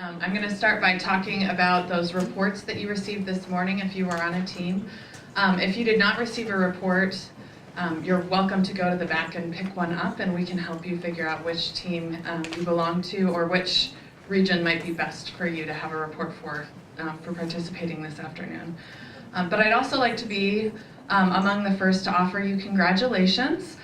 I'm going to start by talking about those reports that you received this morning if you were on a team. If you did not receive a report, you're welcome to go to the back and pick one up, and we can help you figure out which team you belong to or which region might be best for you to have a report for participating this afternoon. But I'd also like to be among the first to offer you congratulations.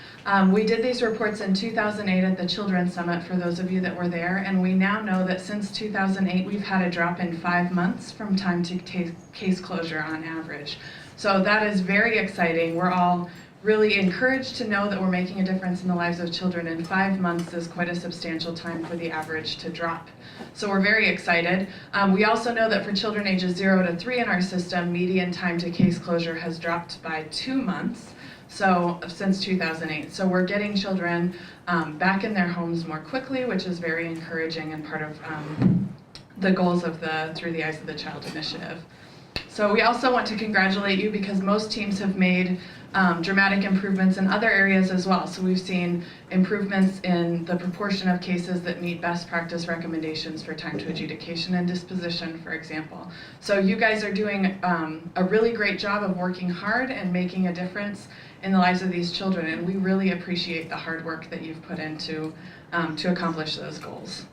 We did these reports in 2008 at the Children's Summit for those of you that were there, and we now know that since 2008 we've had a drop in 5 months from time to case closure on average. So that is very exciting. We're all really encouraged to know that we're making a difference in the lives of children, and 5 months is quite a substantial time for the average to drop. So we're very excited. We also know that for children ages 0 to 3 in our system, median time to case closure has dropped by 2 months. So since 2008. So we're getting children back in their homes more quickly, which is very encouraging and part of the goals of the Through the Eyes of the Child initiative. So we also want to congratulate you because most teams have made dramatic improvements in other areas as well. So we've seen improvements in the proportion of cases that meet best practice recommendations for time to adjudication and disposition, for example. So you guys are doing a really great job of working hard and making a difference in the lives of these children, and we really appreciate the hard work that you've put into to accomplish those goals.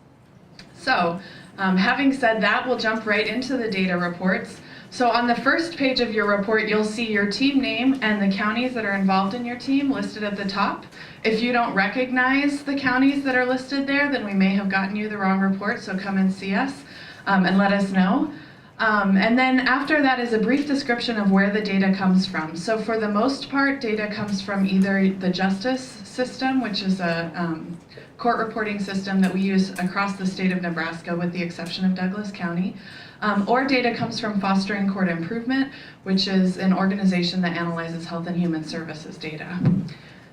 So having said that, we'll jump right into the data reports. So on the first page of your report, you'll see your team name and the counties that are involved in your team listed at the top. If you don't recognize the counties that are listed there, then we may have gotten you the wrong report, so come and see us and let us know. And then after that is a brief description of where the data comes from. So for the most part, data comes from either the justice system, which is a court reporting system that we use across the state of Nebraska with the exception of Douglas County, or data comes from Fostering Court Improvement, which is an organization that analyzes health and human services data.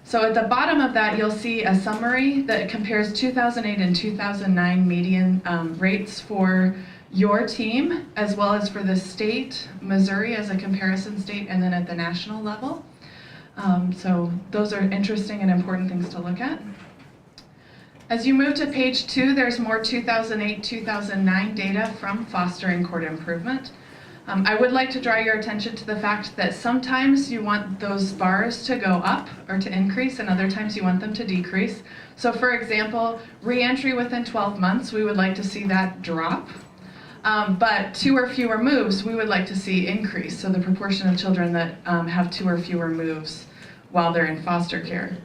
So at the bottom of that, you'll see a summary that compares 2008 and 2009 median rates for your team, as well as for the state, Missouri as a comparison state, and then at the national level. So those are interesting and important things to look at. As you move to page 2, there's more 2008-2009 data from Fostering Court Improvement. I would like to draw your attention to the fact that sometimes you want those bars to go up or to increase, and other times you want them to decrease. So for example, re-entry within 12 months, we would like to see that drop. But 2 or fewer moves, we would like to see increase. So the proportion of children that have 2 or fewer moves while they're in foster care.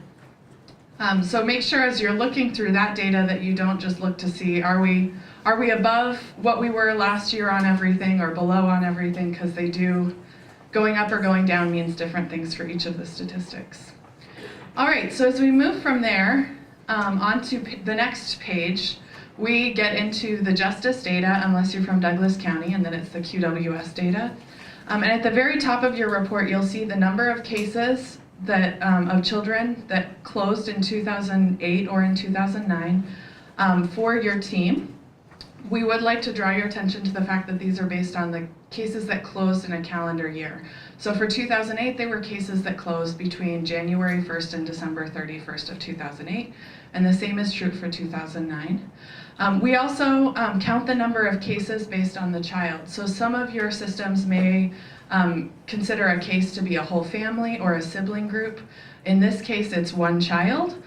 So make sure as you're looking through that data that you don't just look to see, are we above what we were last year on everything or below on everything, because they do, going up or going down means different things for each of the statistics. All right, so as we move from there onto the next page, we get into the justice data, unless you're from Douglas County, and then it's the QWS data. And at the very top of your report, you'll see the number of cases that of children that closed in 2008 or in 2009 for your team. We would like to draw your attention to the fact that these are based on the cases that closed in a calendar year. So for 2008, they were cases that closed between January 1st and December 31st of 2008, and the same is true for 2009. We also count the number of cases based on the child. So some of your systems may consider a case to be a whole family or a sibling group. In this case, it's one child,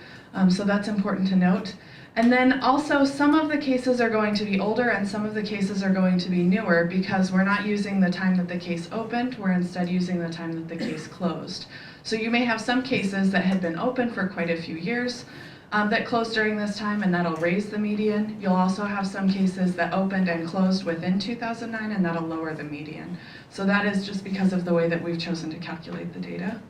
so that's important to note. And then also some of the cases are going to be older and some of the cases are going to be newer because we're not using the time that the case opened, we're instead using the time that the case closed. So you may have some cases that had been open for quite a few years that closed during this time, and that'll raise the median. You'll also have some cases that opened and closed within 2009, and that'll lower the median. So that is just because of the way that we've chosen to calculate the data.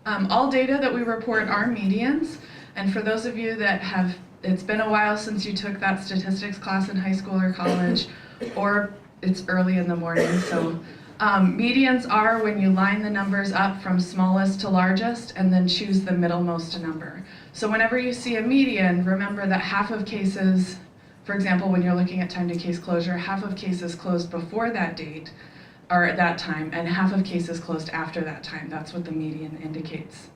All data that we report are medians, and for those of you that have, it's been a while since you took that statistics class in high school or college, or it's early in the morning, so medians are when you line the numbers up from smallest to largest and then choose the middlemost number. So whenever you see a median, remember that half of cases, for example, when you're looking at time to case closure, half of cases closed before that date or at that time, and half of cases closed after that time. That's what the median indicates.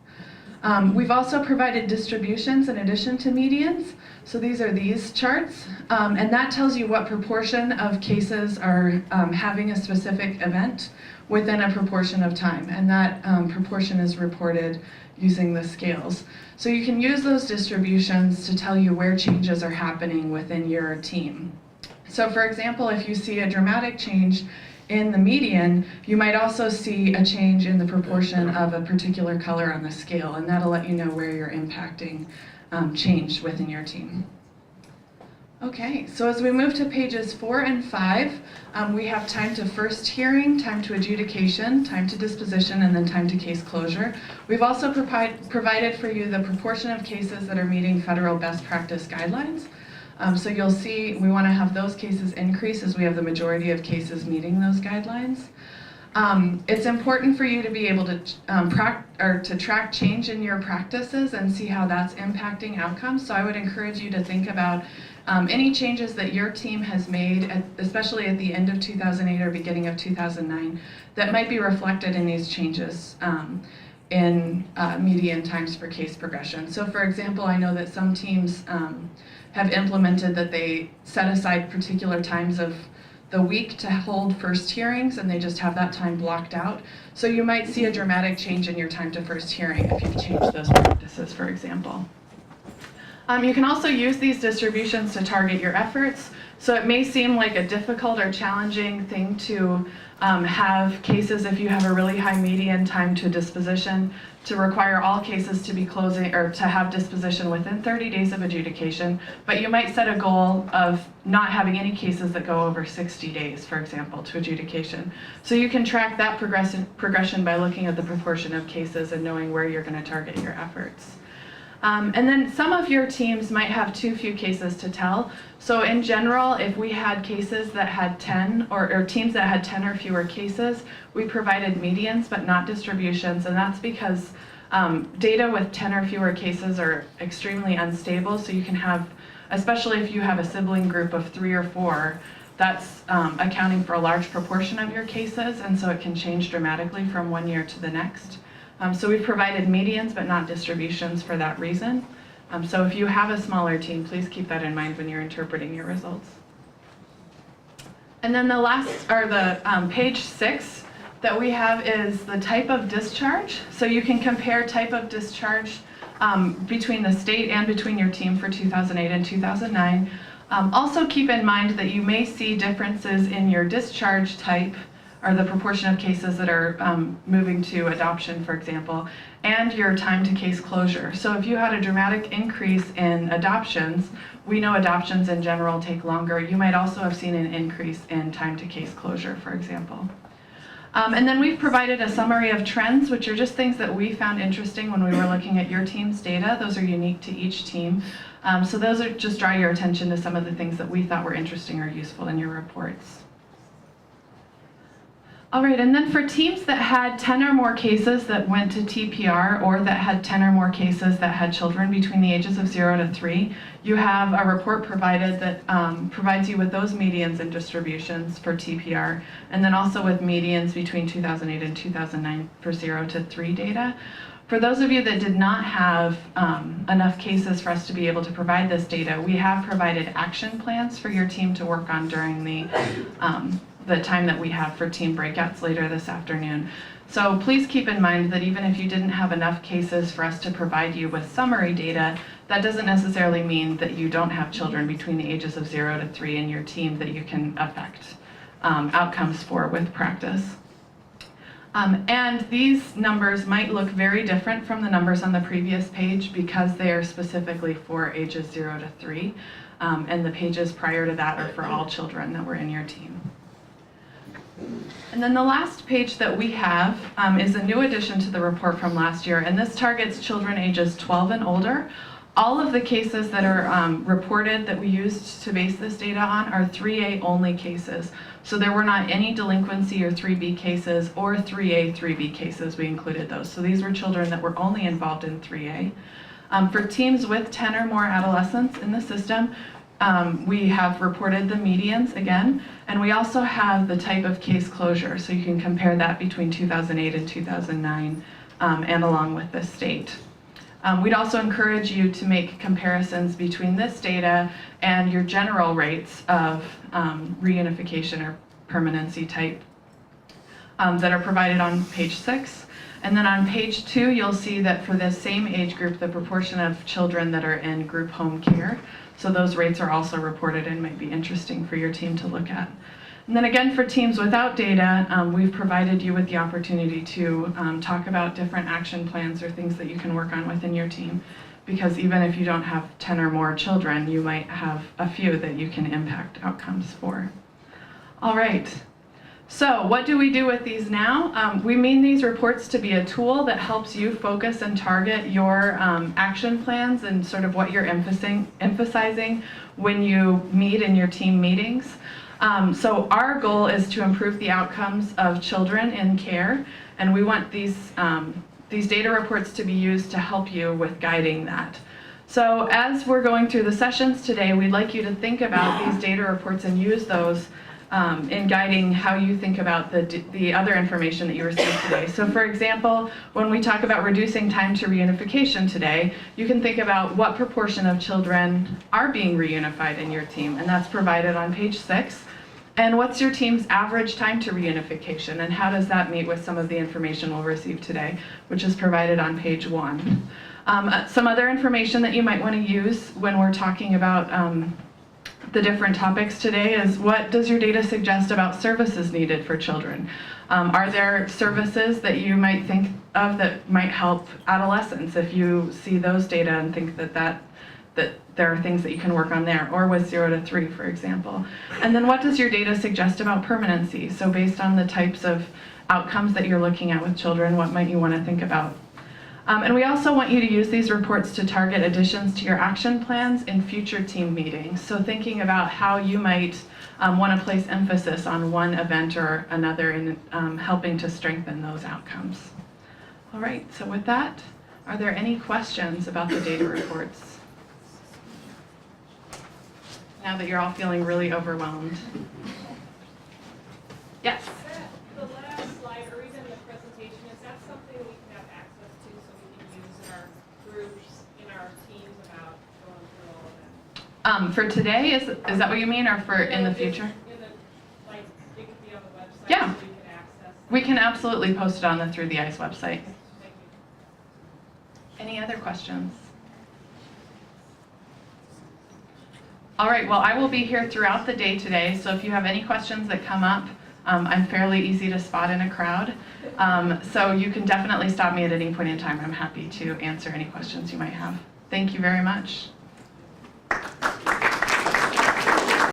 We've also provided distributions in addition to medians. So these are these charts, and that tells you what proportion of cases are having a specific event within a proportion of time, and that proportion is reported using the scales. So you can use those distributions to tell you where changes are happening within your team. So for example, if you see a dramatic change in the median, you might also see a change in the proportion of a particular color on the scale, and that'll let you know where you're impacting change within your team. Okay, so as we move to pages 4 and 5, we have time to first hearing, time to adjudication, time to disposition, and then time to case closure. We've also provided for you the proportion of cases that are meeting federal best practice guidelines. So you'll see we want to have those cases increase as we have the majority of cases meeting those guidelines. It's important for you to be able to track change in your practices and see how that's impacting outcomes. So I would encourage you to think about any changes that your team has made, especially at the end of 2008 or beginning of 2009, that might be reflected in these changes in median times for case progression. So for example, I know that some teams have implemented that they set aside particular times of the week to hold first hearings, and they just have that time blocked out. So you might see a dramatic change in your time to first hearing if you've changed those practices, for example. You can also use these distributions to target your efforts. So it may seem like a difficult or challenging thing to have cases, if you have a really high median time to disposition, to require all cases to be closing or to have disposition within 30 days of adjudication, but you might set a goal of not having any cases that go over 60 days, for example, to adjudication. So you can track that progression by looking at the proportion of cases and knowing where you're going to target your efforts. And then some of your teams might have too few cases to tell. So in general, if we had cases that had 10, or teams that had 10 or fewer cases, we provided medians but not distributions, and that's because data with 10 or fewer cases are extremely unstable. So you can have, especially if you have a sibling group of 3 or 4, that's accounting for a large proportion of your cases, and so it can change dramatically from one year to the next. So we've provided medians but not distributions for that reason. So if you have a smaller team, please keep that in mind when you're interpreting your results. And then the last, or the page 6 that we have is the type of discharge. So you can compare type of discharge between the state and between your team for 2008 and 2009. Also keep in mind that you may see differences in your discharge type, or the proportion of cases that are moving to adoption, for example, and your time to case closure. So if you had a dramatic increase in adoptions, we know adoptions in general take longer. You might also have seen an increase in time to case closure, for example. And then we've provided a summary of trends, which are just things that we found interesting when we were looking at your team's data. Those are unique to each team. So those are just draw your attention to some of the things that we thought were interesting or useful in your reports. All right, and then for teams that had 10 or more cases that went to TPR, or that had 10 or more cases that had children between the ages of 0 to 3, you have a report provided that provides you with those medians and distributions for TPR, and then also with medians between 2008 and 2009 for 0 to 3 data. For those of you that did not have enough cases for us to be able to provide this data, we have provided action plans for your team to work on during the time that we have for team breakouts later this afternoon. So please keep in mind that even if you didn't have enough cases for us to provide you with summary data, that doesn't necessarily mean that you don't have children between the ages of 0 to 3 in your team that you can affect outcomes for with practice. And these numbers might look very different from the numbers on the previous page because they are specifically for ages 0 to 3, and the pages prior to that are for all children that were in your team. And then the last page that we have is a new addition to the report from last year, and this targets children ages 12 and older. All of the cases that are reported that we used to base this data on are 3A only cases. So there were not any delinquency or 3B cases or 3A, 3B cases. We included those. So these were children that were only involved in 3A. For teams with 10 or more adolescents in the system, we have reported the medians again, and we also have the type of case closure, so you can compare that between 2008 and 2009 and along with the state. We'd also encourage you to make comparisons between this data and your general rates of reunification or permanency type that are provided on page 6. And then on page 2, you'll see that for this same age group, the proportion of children that are in group home care. So those rates are also reported and might be interesting for your team to look at. And then again, for teams without data, we've provided you with the opportunity to talk about different action plans or things that you can work on within your team. Because even if you don't have 10 or more children, you might have a few that you can impact outcomes for. All right. So what do we do with these now? We mean these reports to be a tool that helps you focus and target your action plans and sort of what you're emphasizing when you meet in your team meetings. So our goal is to improve the outcomes of children in care, and we want these data reports to be used to help you with guiding that. So as we're going through the sessions today, we'd like you to think about these data reports and use those in guiding how you think about the other information that you received today. So for example, when we talk about reducing time to reunification today, you can think about what proportion of children are being reunified in your team, and that's provided on page 6. And what's your team's average time to reunification, and how does that meet with some of the information we'll receive today, which is provided on page 1. Some other information that you might want to use when we're talking about the different topics today is, what does your data suggest about services needed for children? Are there services that you might think of that might help adolescents if you see those data and think that there are things that you can work on there, or with 0 to 3, for example? And then what does your data suggest about permanency? So based on the types of outcomes that you're looking at with children, what might you want to think about? And we also want you to use these reports to target additions to your action plans in future team meetings. So thinking about how you might want to place emphasis on one event or another in helping to strengthen those outcomes. All right, so with that, are there any questions about the data reports? Now that you're all feeling really overwhelmed. Yes? The last slide, or even the presentation, is that something we can have access to so we can use in our groups, in our teams about going through all of that? For today, is that what you mean, or for in the future? Like, it could be on the website, Yeah. so we can access it. We can absolutely post it on the Through the Eyes website. Thank you. Any other questions? All right, well, I will be here throughout the day today, so if you have any questions that come up, I'm fairly easy to spot in a crowd. So you can definitely stop me at any point in time. I'm happy to answer any questions you might have. Thank you very much.